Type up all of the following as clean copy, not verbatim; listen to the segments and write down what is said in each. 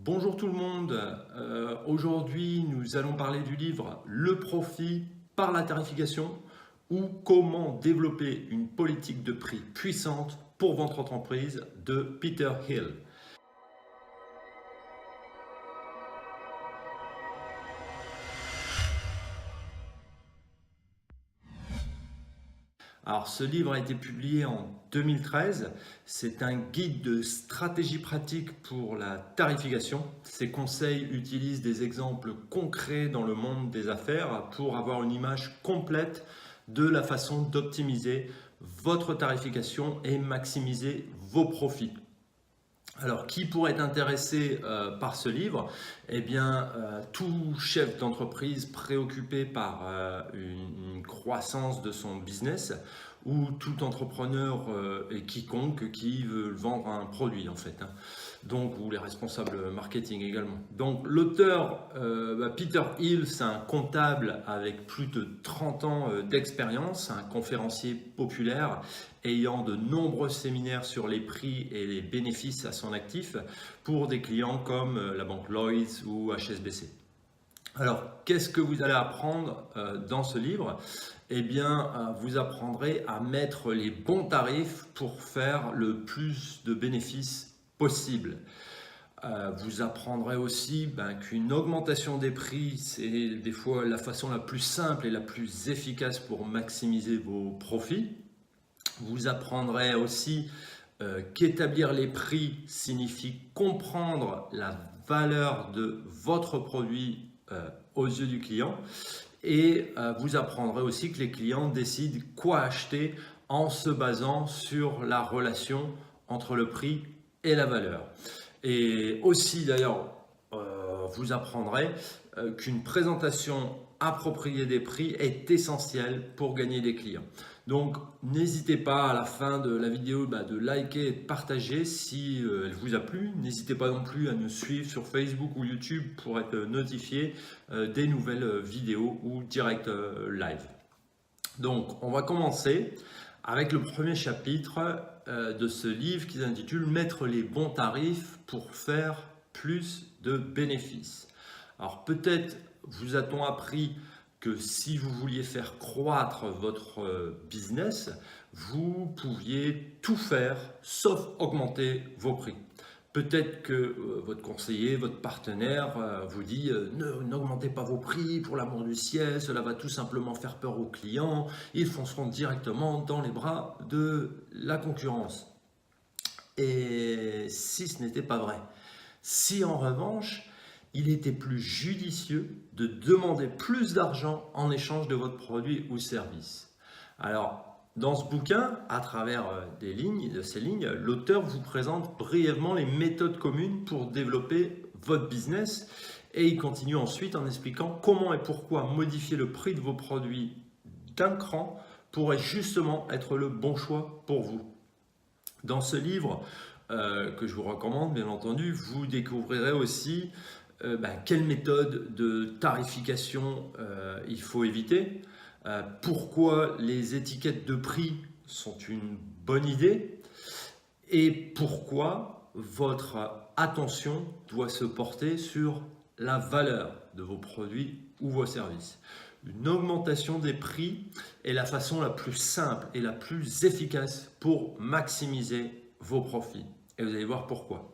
Bonjour tout le monde. Aujourd'hui, nous allons parler du livre Le profit par la tarification ou comment développer une politique de prix puissante pour votre entreprise de Peter Hill. Alors, ce livre a été publié en 2013. C'est un guide de stratégie pratique pour la tarification. Ces conseils utilisent des exemples concrets dans le monde des affaires pour avoir une image complète de la façon d'optimiser votre tarification et maximiser vos profits. Alors, qui pourrait être intéressé par ce livre? Eh bien, tout chef d'entreprise préoccupé par une croissance de son business ou tout entrepreneur et quiconque qui veut vendre un produit en fait, hein. Donc, ou les responsables marketing également. Donc, l'auteur Peter Hill, c'est un comptable avec plus de 30 ans d'expérience, un conférencier populaire ayant de nombreux séminaires sur les prix et les bénéfices à son actif pour des clients comme la banque Lloyds ou HSBC. Alors, qu'est-ce que vous allez apprendre dans ce livre? Eh bien, vous apprendrez à mettre les bons tarifs pour faire le plus de bénéfices possible. Vous apprendrez aussi qu'une augmentation des prix, c'est des fois la façon la plus simple et la plus efficace pour maximiser vos profits. Vous apprendrez aussi qu'établir les prix signifie comprendre la valeur de votre produit aux yeux du client. Et vous apprendrez aussi que les clients décident quoi acheter en se basant sur la relation entre le prix et la valeur. Et aussi d'ailleurs, vous apprendrez qu'une présentation appropriée des prix est essentielle pour gagner des clients. Donc n'hésitez pas à la fin de la vidéo de liker et de partager si elle vous a plu. N'hésitez pas non plus à nous suivre sur Facebook ou YouTube pour être notifié des nouvelles vidéos ou direct live. Donc on va commencer avec le premier chapitre de ce livre qui s'intitule Mettre les bons tarifs pour faire plus de bénéfices. Alors peut-être vous a-t-on appris que si vous vouliez faire croître votre business, vous pouviez tout faire sauf augmenter vos prix. Peut-être que votre conseiller, votre partenaire vous dit n'augmentez pas vos prix pour l'amour du ciel, cela va tout simplement faire peur aux clients, ils fonceront directement dans les bras de la concurrence. Et si ce n'était pas vrai, si en revanche, il était plus judicieux de demander plus d'argent en échange de votre produit ou service. Alors, dans ce bouquin, à travers ces lignes, l'auteur vous présente brièvement les méthodes communes pour développer votre business et il continue ensuite en expliquant comment et pourquoi modifier le prix de vos produits d'un cran pourrait justement être le bon choix pour vous. Dans ce livre, que je vous recommande bien entendu, vous découvrirez aussi quelle méthode de tarification il faut éviter, pourquoi les étiquettes de prix sont une bonne idée et pourquoi votre attention doit se porter sur la valeur de vos produits ou vos services. Une augmentation des prix est la façon la plus simple et la plus efficace pour maximiser vos profits. Et vous allez voir pourquoi.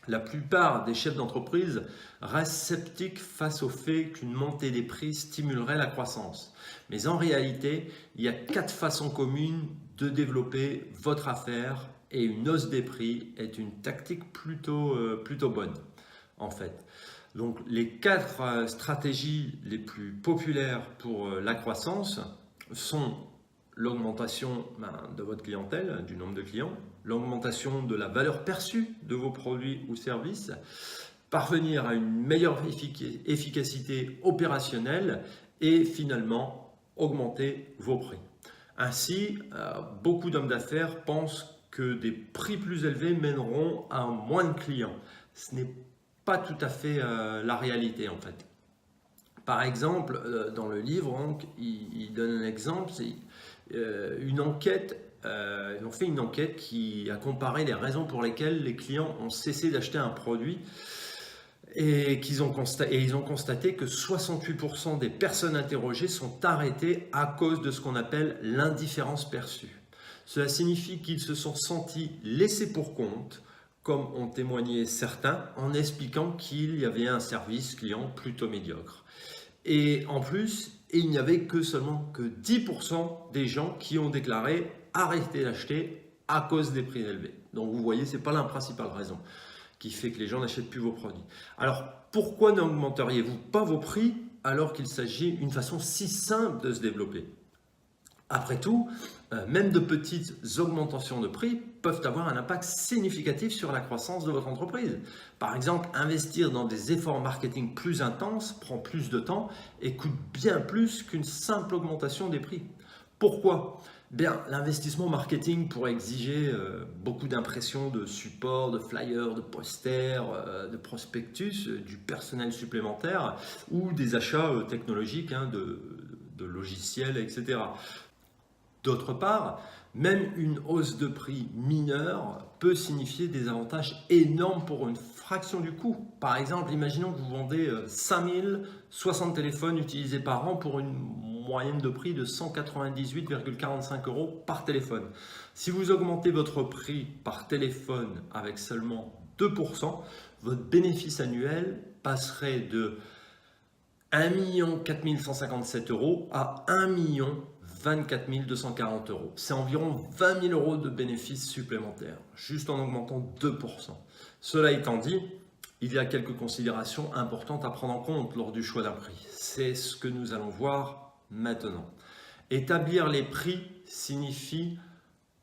La plupart des chefs d'entreprise restent sceptiques face au fait qu'une montée des prix stimulerait la croissance. Mais en réalité, il y a 4 façons communes de développer votre affaire et une hausse des prix est une tactique plutôt bonne en fait. Donc les 4 stratégies les plus populaires pour la croissance sont l'augmentation de votre clientèle, du nombre de clients, l'augmentation de la valeur perçue de vos produits ou services, parvenir à une meilleure efficacité opérationnelle et finalement augmenter vos prix. Ainsi, beaucoup d'hommes d'affaires pensent que des prix plus élevés mèneront à moins de clients. Ce n'est pas tout à fait la réalité en fait. Par exemple, dans le livre, donc, il donne un exemple, c'est une enquête. Ils ont fait une enquête qui a comparé les raisons pour lesquelles les clients ont cessé d'acheter un produit et ils ont constaté que 68% des personnes interrogées sont arrêtées à cause de ce qu'on appelle l'indifférence perçue. Cela signifie qu'ils se sont sentis laissés pour compte, comme ont témoigné certains, en expliquant qu'il y avait un service client plutôt médiocre. Et en plus, il n'y avait seulement que 10% des gens qui ont déclaré arrêter d'acheter à cause des prix élevés. Donc vous voyez, ce n'est pas la principale raison qui fait que les gens n'achètent plus vos produits. Alors pourquoi n'augmenteriez-vous pas vos prix alors qu'il s'agit d'une façon si simple de se développer? Après tout, même de petites augmentations de prix peuvent avoir un impact significatif sur la croissance de votre entreprise. Par exemple, investir dans des efforts marketing plus intenses prend plus de temps et coûte bien plus qu'une simple augmentation des prix. Pourquoi? Bien, l'investissement marketing pourrait exiger beaucoup d'impressions de supports, de flyers, de posters, de prospectus, du personnel supplémentaire ou des achats technologiques de logiciels, etc. D'autre part, même une hausse de prix mineure peut signifier des avantages énormes pour une fraction du coût. Par exemple, imaginons que vous vendez 5060 téléphones utilisés par an pour une moyenne de prix de 198,45 € par téléphone. Si vous augmentez votre prix par téléphone avec seulement 2%, votre bénéfice annuel passerait de 1 4157 € à 1 24 240 €. C'est environ 20 000 € de bénéfices supplémentaires, juste en augmentant 2%. Cela étant dit, il y a quelques considérations importantes à prendre en compte lors du choix d'un prix. C'est ce que nous allons voir maintenant. Établir les prix signifie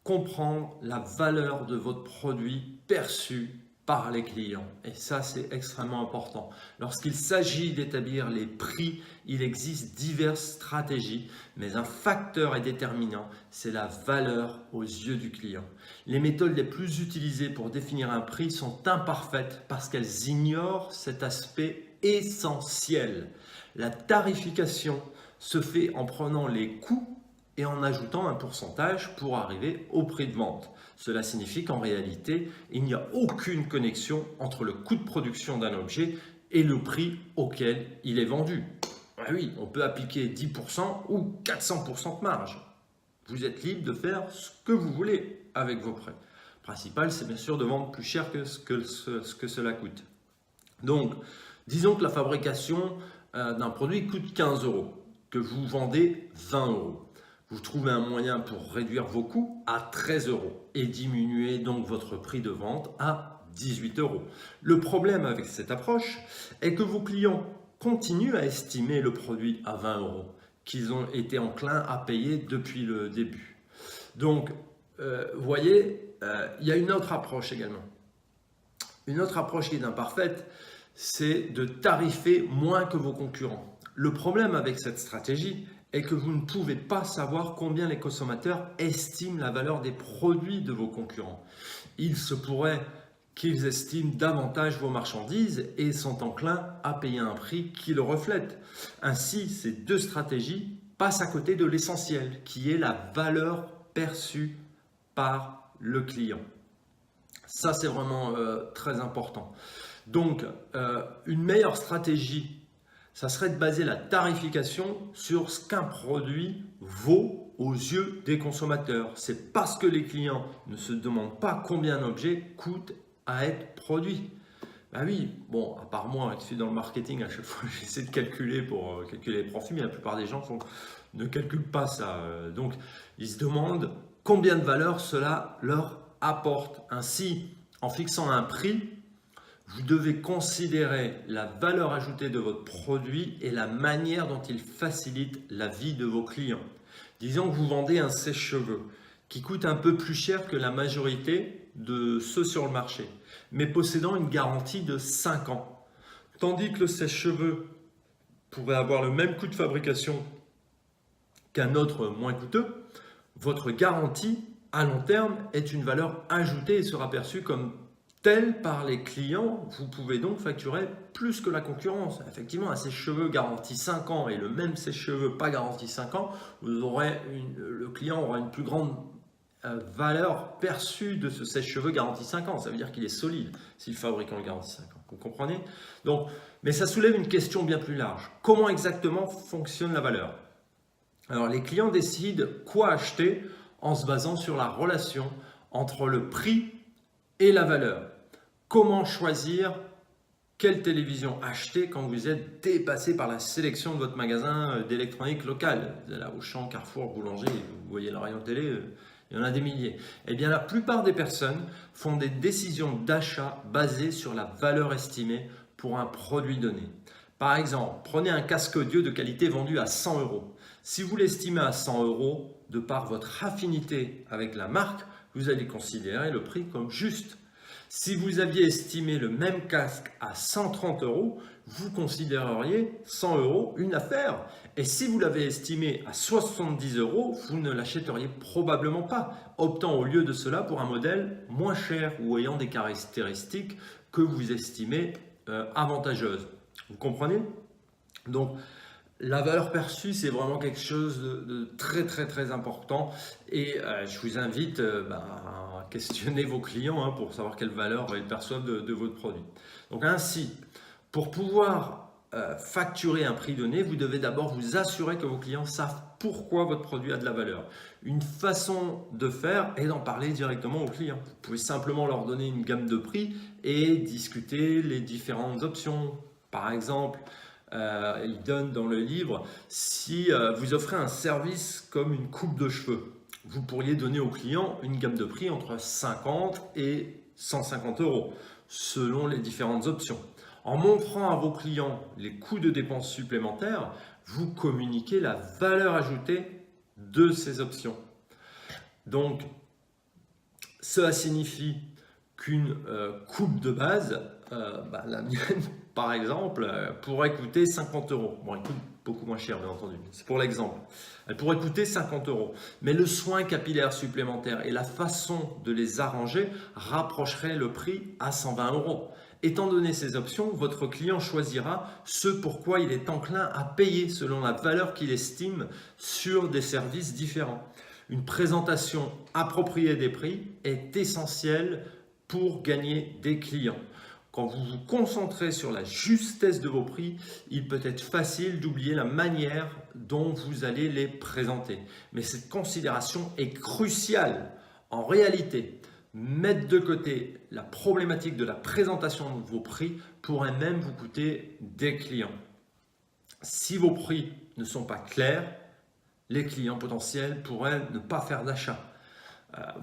comprendre la valeur de votre produit perçu par les clients. Et ça, c'est extrêmement important. Lorsqu'il s'agit d'établir les prix, il existe diverses stratégies, mais un facteur est déterminant, c'est la valeur aux yeux du client. Les méthodes les plus utilisées pour définir un prix sont imparfaites parce qu'elles ignorent cet aspect essentiel. La tarification se fait en prenant les coûts et en ajoutant un pourcentage pour arriver au prix de vente. Cela signifie qu'en réalité, il n'y a aucune connexion entre le coût de production d'un objet et le prix auquel il est vendu. Ah oui, on peut appliquer 10% ou 400% de marge. Vous êtes libre de faire ce que vous voulez avec vos prix. Le principal, c'est bien sûr de vendre plus cher que ce que cela coûte. Donc, disons que la fabrication d'un produit coûte 15 €, que vous vendez 20 €. Vous trouvez un moyen pour réduire vos coûts à 13 € et diminuer donc votre prix de vente à 18 €. Le problème avec cette approche est que vos clients continuent à estimer le produit à 20 € qu'ils ont été enclins à payer depuis le début. Donc, vous voyez, il y a une autre approche également. Une autre approche qui est imparfaite, c'est de tarifer moins que vos concurrents. Le problème avec cette stratégie est que vous ne pouvez pas savoir combien les consommateurs estiment la valeur des produits de vos concurrents. Il se pourrait qu'ils estiment davantage vos marchandises et sont enclins à payer un prix qui le reflète. Ainsi, ces deux stratégies passent à côté de l'essentiel, qui est la valeur perçue par le client. Ça, c'est vraiment très important. Donc, une meilleure stratégie, ça serait de baser la tarification sur ce qu'un produit vaut aux yeux des consommateurs. C'est parce que les clients ne se demandent pas combien un objet coûte à être produit. Ben oui, bon, à part moi qui suis dans le marketing, à chaque fois j'essaie de calculer pour calculer les profits, mais la plupart des gens ne calculent pas ça. Donc, ils se demandent combien de valeur cela leur apporte. Ainsi, en fixant un prix, vous devez considérer la valeur ajoutée de votre produit et la manière dont il facilite la vie de vos clients. Disons que vous vendez un sèche-cheveux qui coûte un peu plus cher que la majorité de ceux sur le marché, mais possédant une garantie de 5 ans. Tandis que le sèche-cheveux pourrait avoir le même coût de fabrication qu'un autre moins coûteux, votre garantie à long terme est une valeur ajoutée et sera perçue comme tel par les clients. Vous pouvez donc facturer plus que la concurrence. Effectivement, un sèche-cheveux garanti 5 ans et le même sèche-cheveux pas garanti 5 ans, le client aura une plus grande valeur perçue de ce sèche-cheveux garanti 5 ans. Ça veut dire qu'il est solide si le fabricant le garantit 5 ans. Vous comprenez? Donc, mais ça soulève une question bien plus large. Comment exactement fonctionne la valeur? Alors, les clients décident quoi acheter en se basant sur la relation entre le prix et la valeur. Comment choisir quelle télévision acheter quand vous êtes dépassé par la sélection de votre magasin d'électronique local? Vous allez à Auchan, Carrefour, Boulanger, vous voyez le rayon télé, il y en a des milliers. Eh bien, la plupart des personnes font des décisions d'achat basées sur la valeur estimée pour un produit donné. Par exemple, prenez un casque audio de qualité vendu à 100 euros. Si vous l'estimez à 100 euros, de par votre affinité avec la marque, vous allez considérer le prix comme juste. Si vous aviez estimé le même casque à 130 euros, vous considéreriez 100 euros une affaire. Et si vous l'avez estimé à 70 euros, vous ne l'achèteriez probablement pas, optant au lieu de cela pour un modèle moins cher ou ayant des caractéristiques que vous estimez avantageuses. Vous comprenez? Donc, la valeur perçue, c'est vraiment quelque chose de très important et je vous invite à questionner vos clients pour savoir quelle valeur ils perçoivent de votre produit. Donc ainsi, pour pouvoir facturer un prix donné, vous devez d'abord vous assurer que vos clients savent pourquoi votre produit a de la valeur. Une façon de faire est d'en parler directement aux clients. Vous pouvez simplement leur donner une gamme de prix et discuter les différentes options. Par exemple, il donne dans le livre, si vous offrez un service comme une coupe de cheveux, vous pourriez donner au client une gamme de prix entre 50 et 150 euros, selon les différentes options. En montrant à vos clients les coûts de dépenses supplémentaires, vous communiquez la valeur ajoutée de ces options. Donc, cela signifie qu'une coupe de base, la mienne par exemple, pourrait coûter 50 euros. Bon, elle coûte beaucoup moins cher bien entendu, c'est pour l'exemple. Elle pourrait coûter 50 euros, mais le soin capillaire supplémentaire et la façon de les arranger rapprocherait le prix à 120 euros. Étant donné ces options, votre client choisira ce pourquoi il est enclin à payer selon la valeur qu'il estime sur des services différents. Une présentation appropriée des prix est essentielle pour gagner des clients. Quand vous vous concentrez sur la justesse de vos prix, il peut être facile d'oublier la manière dont vous allez les présenter. Mais cette considération est cruciale. En réalité, mettre de côté la problématique de la présentation de vos prix pourrait même vous coûter des clients. Si vos prix ne sont pas clairs, les clients potentiels pourraient ne pas faire d'achat.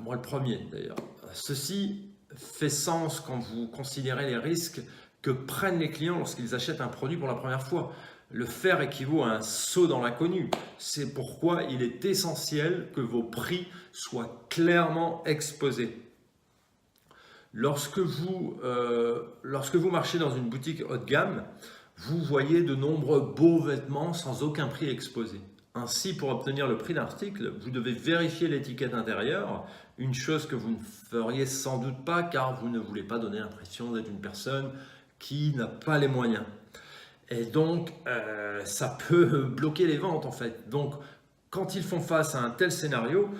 Moi le premier d'ailleurs. Ceci fait sens quand vous considérez les risques que prennent les clients lorsqu'ils achètent un produit pour la première fois. Le faire équivaut à un saut dans l'inconnu. C'est pourquoi il est essentiel que vos prix soient clairement exposés. Lorsque vous marchez dans une boutique haut de gamme, vous voyez de nombreux beaux vêtements sans aucun prix exposé. Ainsi, pour obtenir le prix d'un article, vous devez vérifier l'étiquette intérieure, une chose que vous ne feriez sans doute pas car vous ne voulez pas donner l'impression d'être une personne qui n'a pas les moyens. Et donc, ça peut bloquer les ventes en fait. Donc, quand ils font face à un tel scénario,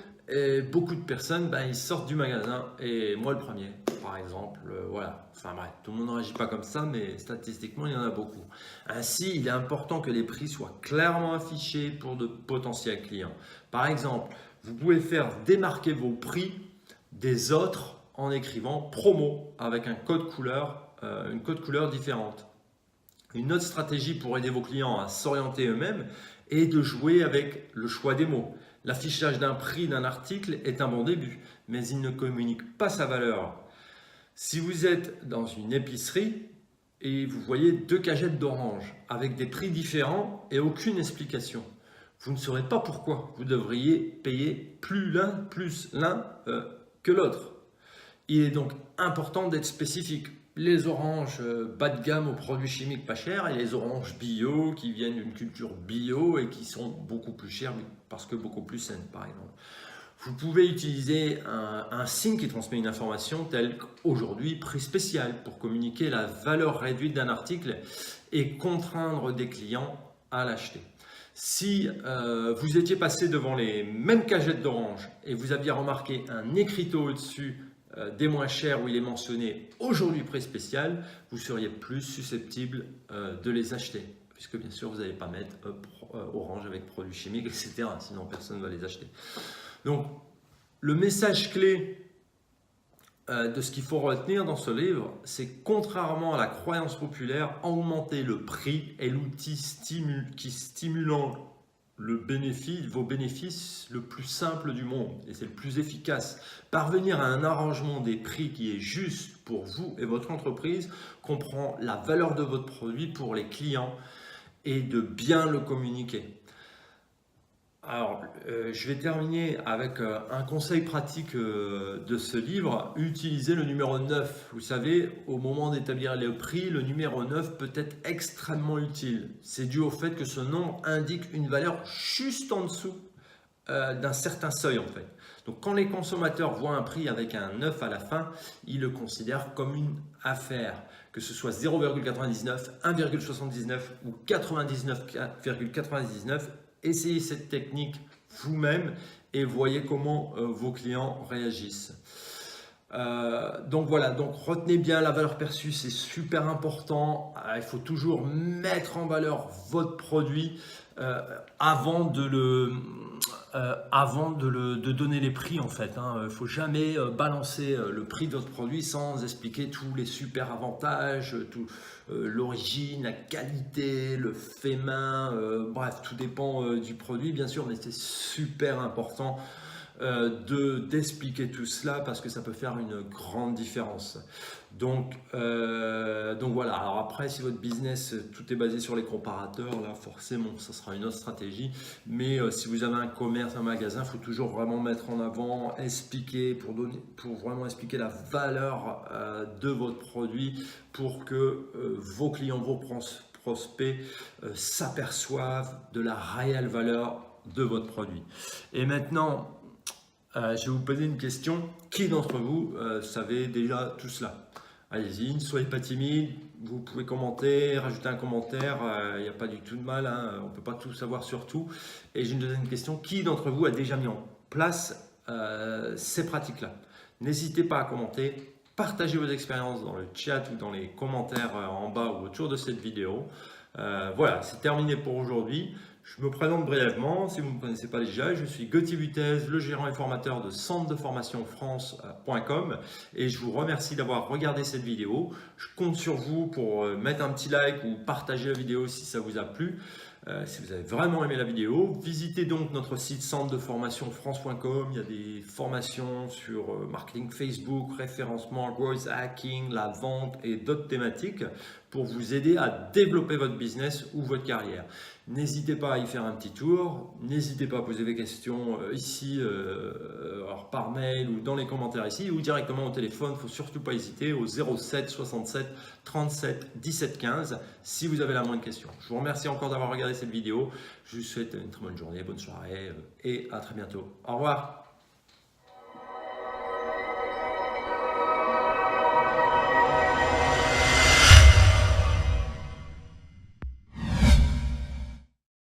beaucoup de personnes, ils sortent du magasin et moi le premier, par exemple, voilà. Enfin bref, tout le monde ne réagit pas comme ça, mais statistiquement, il y en a beaucoup. Ainsi, il est important que les prix soient clairement affichés pour de potentiels clients. Par exemple, vous pouvez faire démarquer vos prix des autres en écrivant promo avec un code couleur, une code couleur différente. Une autre stratégie pour aider vos clients à s'orienter eux-mêmes est de jouer avec le choix des mots. L'affichage d'un prix d'un article est un bon début, mais il ne communique pas sa valeur. Si vous êtes dans une épicerie et vous voyez 2 cagettes d'oranges avec des prix différents et aucune explication, vous ne saurez pas pourquoi vous devriez payer plus l'un que l'autre. Il est donc important d'être spécifique. Les oranges bas de gamme aux produits chimiques pas chers et les oranges bio qui viennent d'une culture bio et qui sont beaucoup plus chères parce que beaucoup plus saines par exemple. Vous pouvez utiliser un signe qui transmet une information telle qu'aujourd'hui prix spécial pour communiquer la valeur réduite d'un article et contraindre des clients à l'acheter. Si vous étiez passé devant les mêmes cagettes d'orange et vous aviez remarqué un écriteau au-dessus des moins chers où il est mentionné aujourd'hui prix spécial, vous seriez plus susceptible de les acheter. Puisque bien sûr, vous n'allez pas mettre orange avec produits chimiques, etc. Sinon, personne ne va les acheter. Donc, le message clé de ce qu'il faut retenir dans ce livre, c'est contrairement à la croyance populaire, augmenter le prix est l'outil stimulant vos bénéfices le plus simple du monde et c'est le plus efficace. Parvenir à un arrangement des prix qui est juste pour vous et votre entreprise comprend la valeur de votre produit pour les clients et de bien le communiquer. Alors, je vais terminer avec un conseil pratique de ce livre. Utilisez le numéro 9. Vous savez, au moment d'établir le prix, le numéro 9 peut être extrêmement utile. C'est dû au fait que ce nombre indique une valeur juste en dessous d'un certain seuil en fait. Donc, quand les consommateurs voient un prix avec un 9 à la fin, ils le considèrent comme une affaire. Que ce soit 0,99, 1,79 ou 99,99, essayez cette technique vous-même et voyez comment vos clients réagissent. Donc voilà, donc retenez bien la valeur perçue, c'est super important. Il faut toujours mettre en valeur votre produit avant de donner les prix en fait. Il ne faut jamais balancer le prix de votre produit sans expliquer tous les super avantages, l'origine, la qualité, le fait main, bref, tout dépend du produit bien sûr, mais c'est super important d'expliquer tout cela parce que ça peut faire une grande différence. Donc voilà, alors après si votre business tout est basé sur les comparateurs, là forcément ça sera une autre stratégie, mais si vous avez un commerce, un magasin, il faut toujours vraiment mettre en avant, expliquer pour vraiment expliquer la valeur de votre produit pour que vos clients, vos prospects s'aperçoivent de la réelle valeur de votre produit. Et maintenant, je vais vous poser une question. Qui d'entre vous savez déjà tout cela? Allez-y, ne soyez pas timide, vous pouvez commenter, rajouter un commentaire, il n'y a pas du tout de mal, on ne peut pas tout savoir sur tout. Et j'ai une deuxième question, qui d'entre vous a déjà mis en place ces pratiques-là? N'hésitez pas à commenter, partagez vos expériences dans le chat ou dans les commentaires en bas ou autour de cette vidéo. Voilà, c'est terminé pour aujourd'hui. Je me présente brièvement, si vous ne me connaissez pas déjà, je suis Gauthier Butez, le gérant et formateur de centre de formation France.com et je vous remercie d'avoir regardé cette vidéo. Je compte sur vous pour mettre un petit like ou partager la vidéo si ça vous a plu. Si vous avez vraiment aimé la vidéo, visitez donc notre site centre de formation France.com. Il y a des formations sur marketing Facebook, référencement, growth hacking, la vente et d'autres thématiques pour vous aider à développer votre business ou votre carrière. N'hésitez pas à y faire un petit tour, n'hésitez pas à poser des questions ici, alors par mail ou dans les commentaires ici ou directement au téléphone. Il ne faut surtout pas hésiter au 07 67 37 17 15 si vous avez la moindre question. Je vous remercie encore d'avoir regardé cette vidéo. Je vous souhaite une très bonne journée, bonne soirée et à très bientôt. Au revoir.